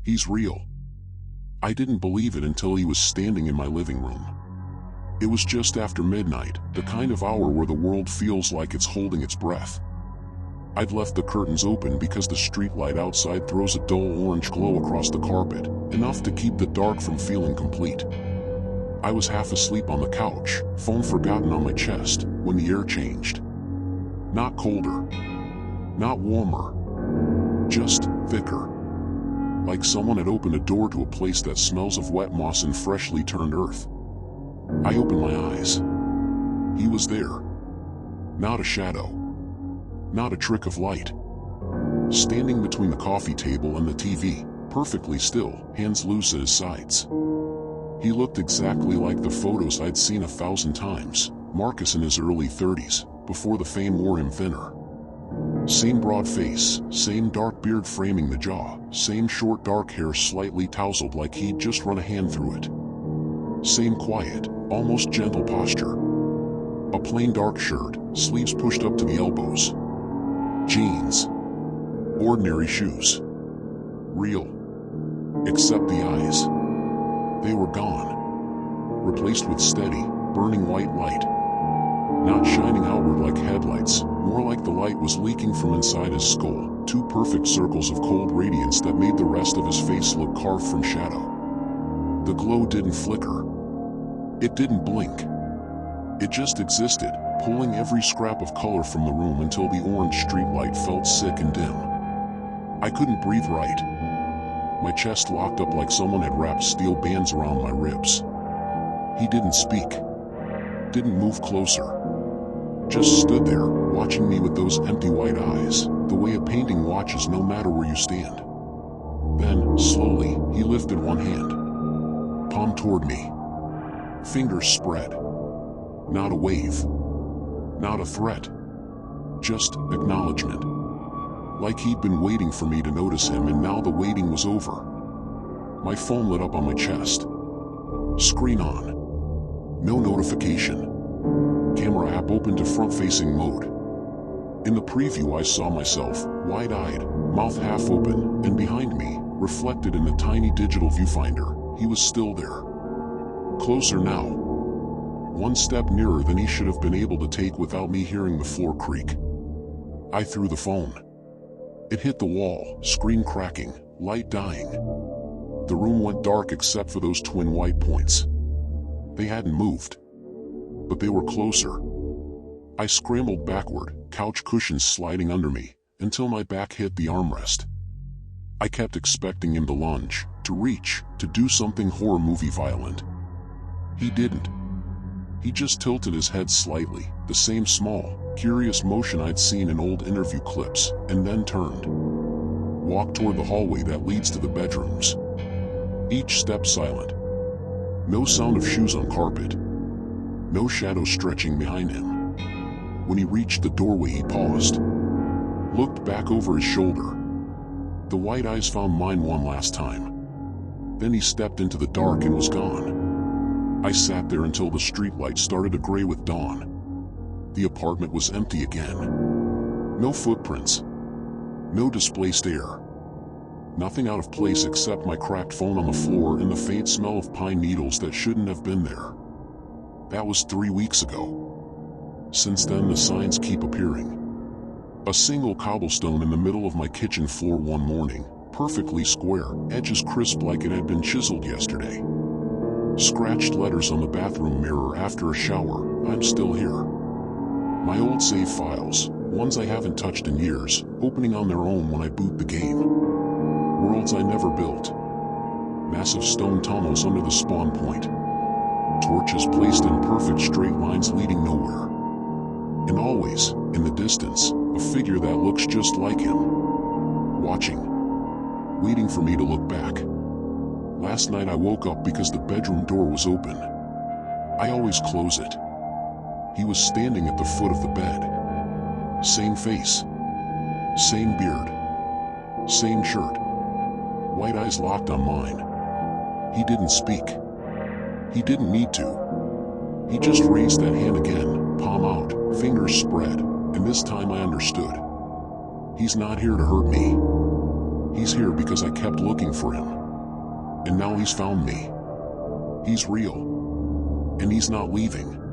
He's real. I didn't believe it until he was standing in my living room. It was just after midnight, the kind of hour where the world feels like it's holding its breath. I'd left the curtains open because the streetlight outside throws a dull orange glow across the carpet, enough to keep the dark from feeling complete. I was half asleep on the couch, phone forgotten on my chest, when the air changed. Not colder, not warmer, just thicker. Like someone had opened a door to a place that smells of wet moss and freshly turned earth. I opened my eyes. He was there. Not a shadow. Not a trick of light. Standing between the coffee table and the TV, perfectly still, hands loose at his sides. He looked exactly like the photos I'd seen 1,000 times, Marcus in his early 30s, before the fame wore him thinner. Same broad face, same dark beard framing the jaw, same short dark hair slightly tousled like he'd just run a hand through it. Same quiet, almost gentle posture. A plain dark shirt, sleeves pushed up to the elbows. Jeans. Ordinary shoes. Real. Except the eyes. They were gone. Replaced with steady, burning white light. Not shining outward like headlights, more like the light was leaking from inside his skull, two perfect circles of cold radiance that made the rest of his face look carved from shadow. The glow didn't flicker. It didn't blink. It just existed, pulling every scrap of color from the room until the orange streetlight felt sick and dim. I couldn't breathe right. My chest locked up like someone had wrapped steel bands around my ribs. He didn't speak. Didn't move closer. Just stood there, watching me with those empty white eyes, the way a painting watches no matter where you stand. Then, slowly, he lifted one hand. Palm toward me. Fingers spread. Not a wave. Not a threat. Just acknowledgement. Like he'd been waiting for me to notice him, and now the waiting was over. My phone lit up on my chest. Screen on. No notification. Camera app open to front-facing mode. In the preview I saw myself, wide-eyed, mouth half open, and behind me, reflected in the tiny digital viewfinder, he was still there. Closer now. One step nearer than he should have been able to take without me hearing the floor creak. I threw the phone. It hit the wall, screen cracking, light dying. The room went dark except for those twin white points. They hadn't moved. But they were closer. I scrambled backward, couch cushions sliding under me, until my back hit the armrest. I kept expecting him to lunge, to reach, to do something horror movie violent. He didn't. He just tilted his head slightly, the same small, curious motion I'd seen in old interview clips, and then turned. Walked toward the hallway that leads to the bedrooms. Each step silent. No sound of shoes on carpet. No shadow stretching behind him. When he reached the doorway he paused. Looked back over his shoulder. The white eyes found mine one last time. Then he stepped into the dark and was gone. I sat there until the streetlight started to gray with dawn. The apartment was empty again. No footprints. No displaced air. Nothing out of place except my cracked phone on the floor and the faint smell of pine needles that shouldn't have been there. That was 3 weeks ago. Since then the signs keep appearing. A single cobblestone in the middle of my kitchen floor one morning, perfectly square, edges crisp like it had been chiseled yesterday. Scratched letters on the bathroom mirror after a shower, I'm still here. My old save files, ones I haven't touched in years, opening on their own when I boot the game. Worlds I never built. Massive stone tunnels under the spawn point. Torches placed in perfect straight lines leading nowhere. And always, in the distance, a figure that looks just like him. Watching. Waiting for me to look back. Last night I woke up because the bedroom door was open. I always close it. He was standing at the foot of the bed. Same face. Same beard. Same shirt. White eyes locked on mine. He didn't speak. He didn't need to. He just raised that hand again, palm out, fingers spread, and this time I understood. He's not here to hurt me. He's here because I kept looking for him. And now he's found me. He's real. And he's not leaving.